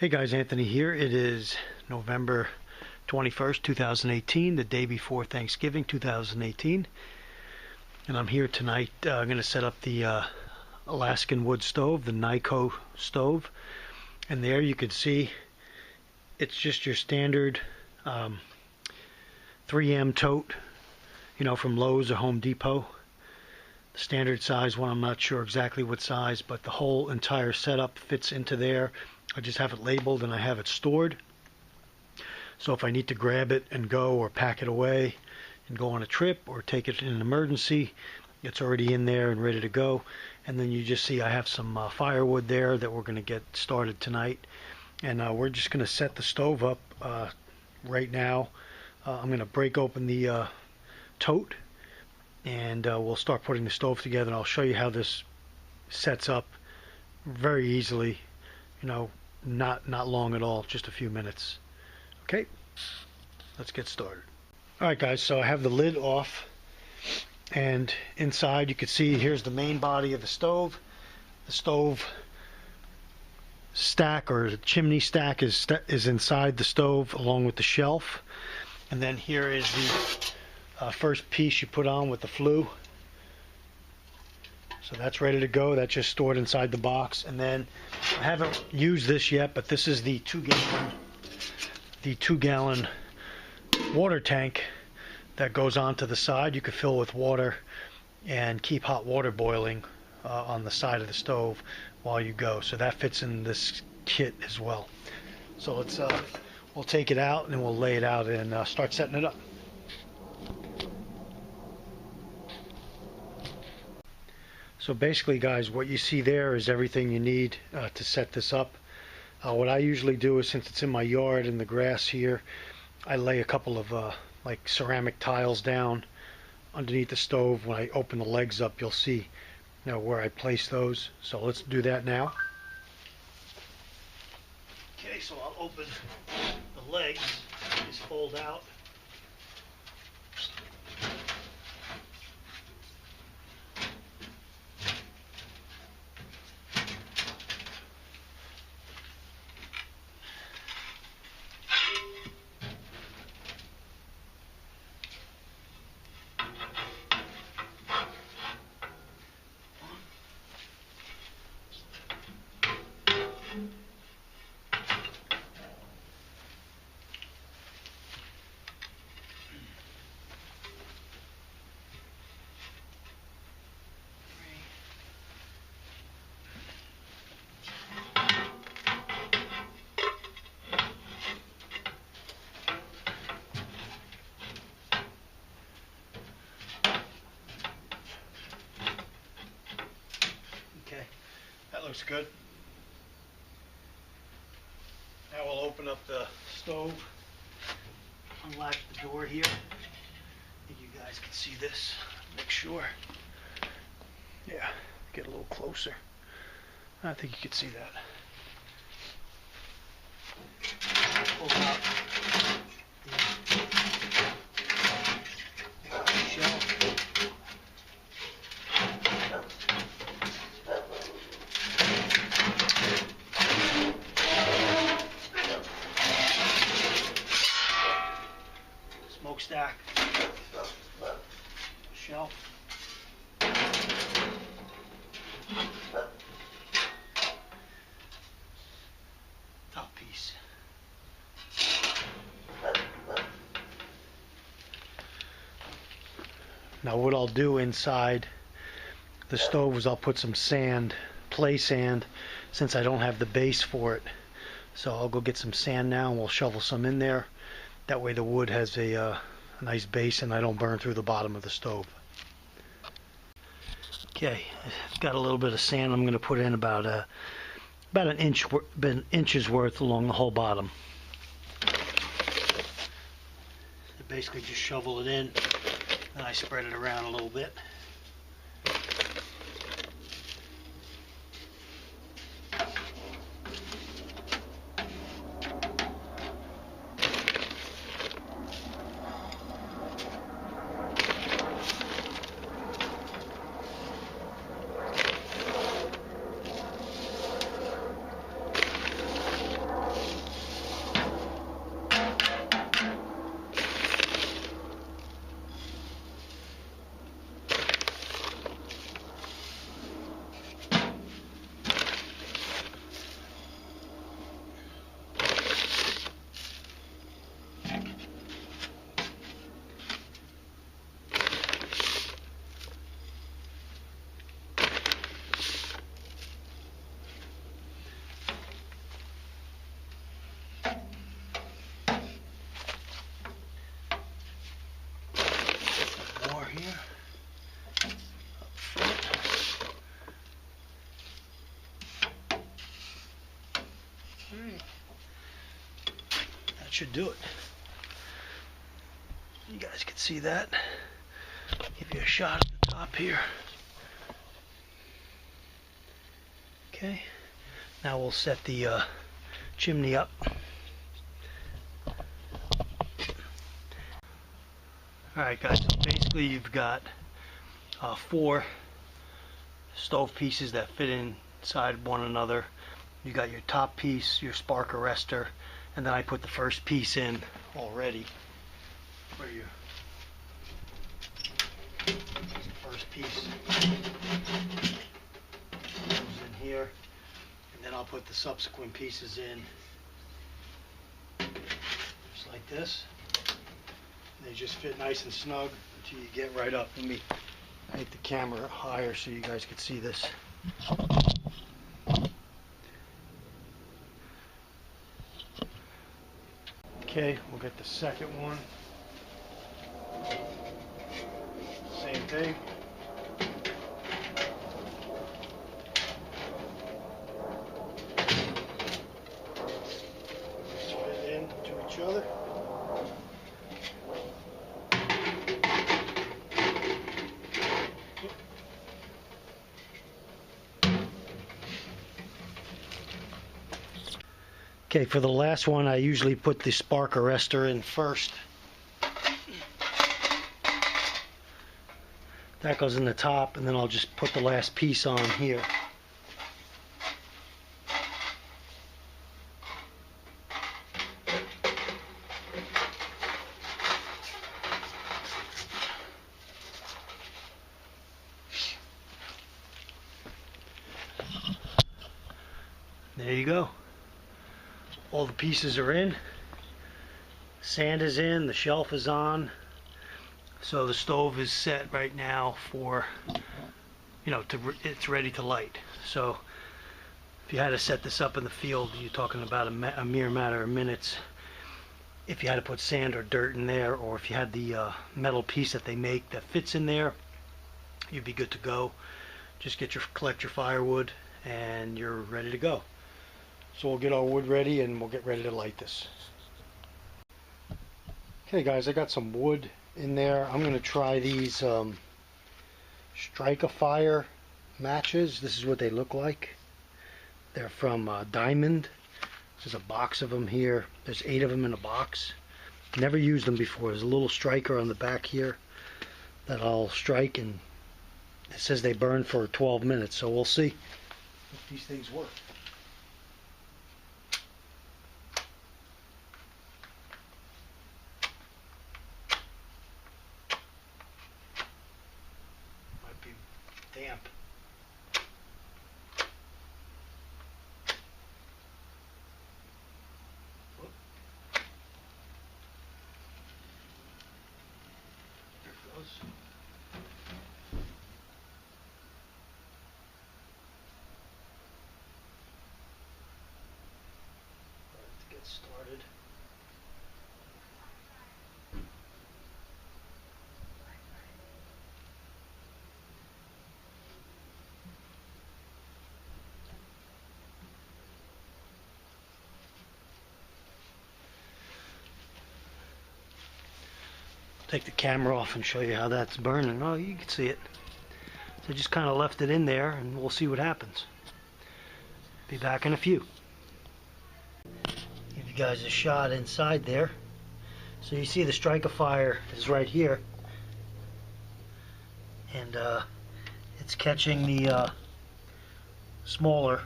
Hey guys, Anthony here. It is November 21st, 2018, the day before Thanksgiving 2018. And I'm here tonight. I'm going to set up the Alaskan wood stove, the Kni-Co stove. And there you can see it's just your standard 3M tote, from Lowe's or Home Depot. The standard size one, I'm not sure exactly what size, but the whole entire setup fits into there. I just have it labeled and I have it stored. So if I need to grab it and go, or pack it away and go on a trip, or take it in an emergency, it's already in there and ready to go. And then you just see I have some firewood there that we're going to get started tonight. And we're just going to set the stove up right now. I'm going to break open the tote and we'll start putting the stove together. And I'll show you how this sets up very easily. Not long at all, just a few minutes. Okay, let's get started. Alright guys, so I have the lid off, and inside you can see here's the main body of the stove. The stove stack, or the chimney stack, is inside the stove along with the shelf. And then here is the first piece you put on with the flue. So that's ready to go. That's just stored inside the box. And then I haven't used this yet, but this is the 2-gallon water tank that goes onto the side. You can fill with water and keep hot water boiling on the side of the stove while you go. So that fits in this kit as well. So let's we'll take it out and we'll lay it out and start setting it up. So basically guys, what you see there is everything you need to set this up. What I usually do is, since it's in my yard and the grass here, I lay a couple of like ceramic tiles down underneath the stove. When I open the legs up, you'll see where I place those. So let's do that now. Okay, so I'll open the legs, just fold out. That looks good. Now we'll open up the stove, unlatch the door here. I think you guys can see this. Make sure. Yeah, get a little closer. I think you can see that. Pull out the shelf. Smokestack, shelf, top piece. Now what I'll do inside the stove is I'll put some sand, play sand, since I don't have the base for it. So I'll go get some sand now and we'll shovel some in there. That way the wood has a nice base and I don't burn through the bottom of the stove. Okay, I've got a little bit of sand. I'm going to put in about an inch's worth along the whole bottom. Basically just shovel it in, and I spread it around a little bit. Alright. That should do it. You guys can see that. Give you a shot at the top here. Okay. Now we'll set the chimney up. Alright guys, so basically you've got 4 stove pieces that fit inside one another. You got your top piece, your spark arrestor, and then I put the first piece in already. Where you first piece goes in here, and then I'll put the subsequent pieces in just like this. They just fit nice and snug until you get right up. Let me make the camera higher so you guys can see this. Okay, we'll get the second one. Same thing. Just fit into each other. Okay, for the last one, I usually put the spark arrestor in first. That goes in the top, and then I'll just put the last piece on here. There you go. All the pieces are in. Sand is in, the shelf is on. So the stove is set right now for, it's ready to light. So if you had to set this up in the field, you're talking about a mere matter of minutes. If you had to put sand or dirt in there, or if you had the metal piece that they make that fits in there, you'd be good to go. Just collect your firewood and you're ready to go. So we'll get our wood ready and we'll get ready to light this. Okay guys, I got some wood in there. I'm going to try these Strike a Fire matches. This is what they look like. They're from Diamond. There's a box of them here. There's 8 of them in a box. Never used them before. There's a little striker on the back here that I'll strike, and it says they burn for 12 minutes. So we'll see if these things work. Damp. Whoop. There it goes. Let's get started. Take the camera off and show you how that's burning. Oh, you can see it. So just kind of left it in there and we'll see what happens. Be back in a few. Give you guys a shot inside there. So you see the Strike a Fire is right here. And it's catching the smaller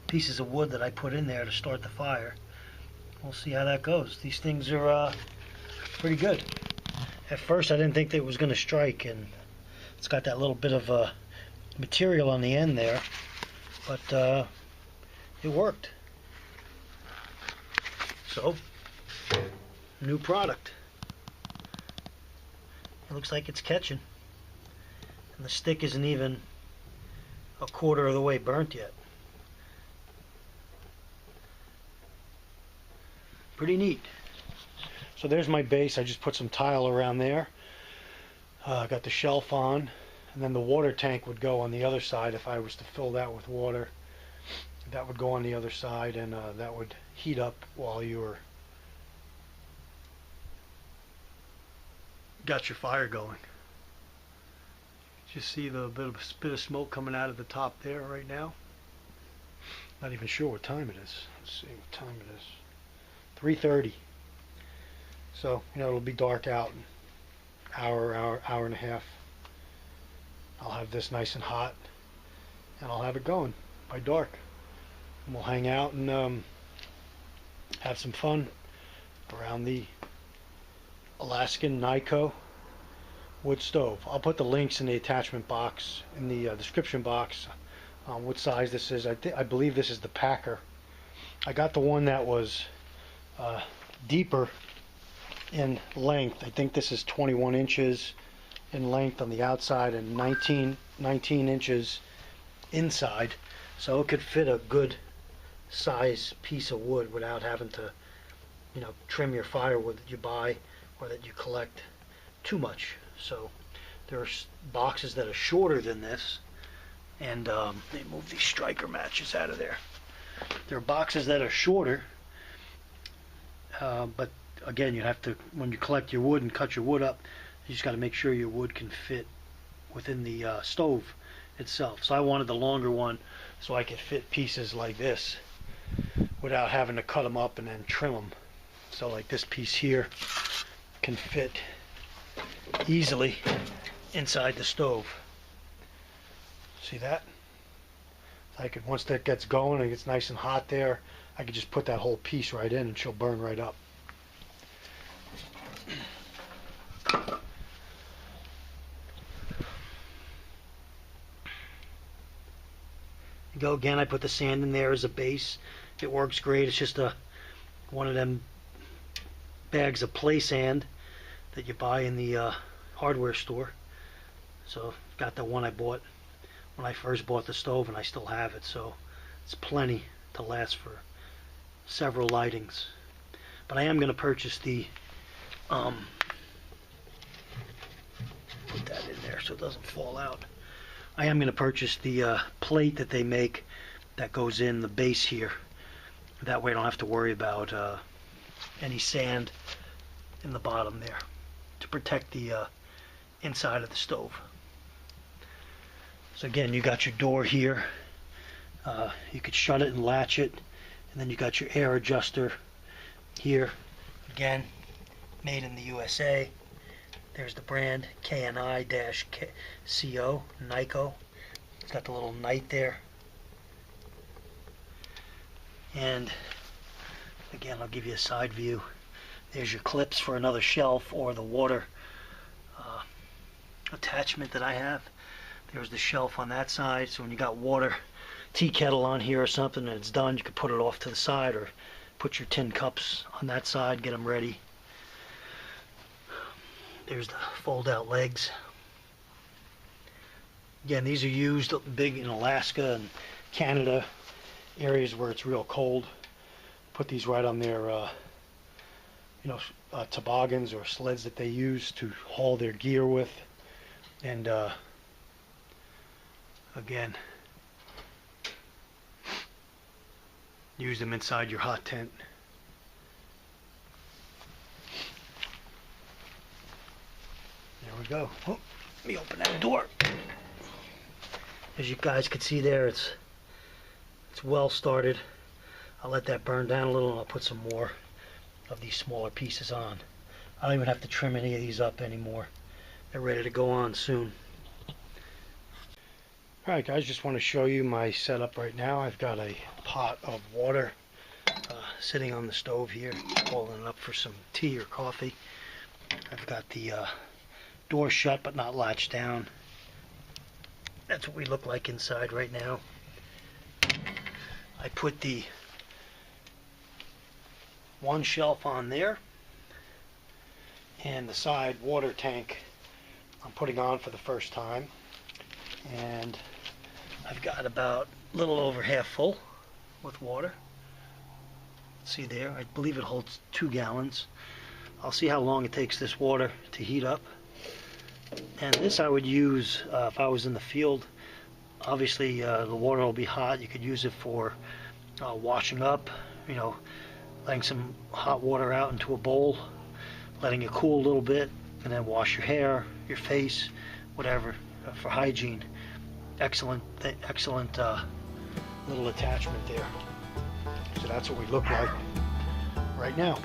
pieces of wood that I put in there to start the fire. We'll see how that goes. These things are pretty good. At first I didn't think that it was going to strike, and it's got that little bit of material on the end there, but it worked. So, new product. It looks like it's catching, and the stick isn't even a quarter of the way burnt yet. Pretty neat. So there's my base. I just put some tile around there. Got the shelf on, and then the water tank would go on the other side if I was to fill that with water. that would go on the other side, and that would heat up while you were got your fire going. Just see the bit of smoke coming out of the top there right now. Not even sure what time it is. Let's see what time it is. 3:30. So, it'll be dark out in hour and a half. I'll have this nice and hot, and I'll have it going by dark. And we'll hang out and have some fun around the Alaskan Kni-Co wood stove. I'll put the links in the attachment box, in the description box, on what size this is. I believe this is the Packer. I got the one that was deeper in length. I think this is 21 inches in length on the outside and 19 inches inside, so it could fit a good size piece of wood without having to trim your firewood that you buy or that you collect too much. So there's boxes that are shorter than this, and they move these striker matches out of there. There are boxes that are shorter, but again, you have to, when you collect your wood and cut your wood up, you just got to make sure your wood can fit within the stove itself. So I wanted the longer one so I could fit pieces like this without having to cut them up and then trim them. So like this piece here can fit easily inside the stove. See that? I could, once that gets going and it gets nice and hot there, I could just put that whole piece right in and she'll burn right up. Go again. I put the sand in there as a base. It works great. It's just one of them bags of play sand that you buy in the hardware store. So got the one I bought when I first bought the stove, and I still have it. So it's plenty to last for several lightings. But I am going to purchase the put that in there so it doesn't fall out. I am going to purchase the plate that they make that goes in the base here. That way I don't have to worry about any sand in the bottom there to protect the inside of the stove. So again, you got your door here. You could shut it and latch it, and then you got your air adjuster here. Again, made in the USA. There's the brand Kni-Co, Kni-Co. It's got the little knight there. And again, I'll give you a side view. There's your clips for another shelf or the water attachment that I have. There's the shelf on that side, so when you got water, tea kettle on here or something and it's done, you can put it off to the side or put your tin cups on that side, get them ready. There's the fold-out legs. Again, these are used big in Alaska and Canada, areas where it's real cold. Put these right on their, toboggans or sleds that they use to haul their gear with. And again, use them inside your hot tent. There we go. Oh, let me open that door. As you guys can see there, it's well started. I'll let that burn down a little and I'll put some more of these smaller pieces on. I don't even have to trim any of these up anymore. They're ready to go on soon. Alright guys, just want to show you my setup right now. I've got a pot of water sitting on the stove here, boiling it up for some tea or coffee. I've got the door shut but not latched down. That's what we look like inside right now. I put the one shelf on there, and the side water tank I'm putting on for the first time, and I've got about a little over half full with water. See there, I believe it holds 2 gallons. I'll see how long it takes this water to heat up. And this I would use if I was in the field Obviously, the water will be hot. You could use it for washing up, you know, letting some hot water out into a bowl, letting it cool a little bit, and then wash your hair, your face, whatever, for hygiene. Excellent, excellent little attachment there. So that's what we look like right now.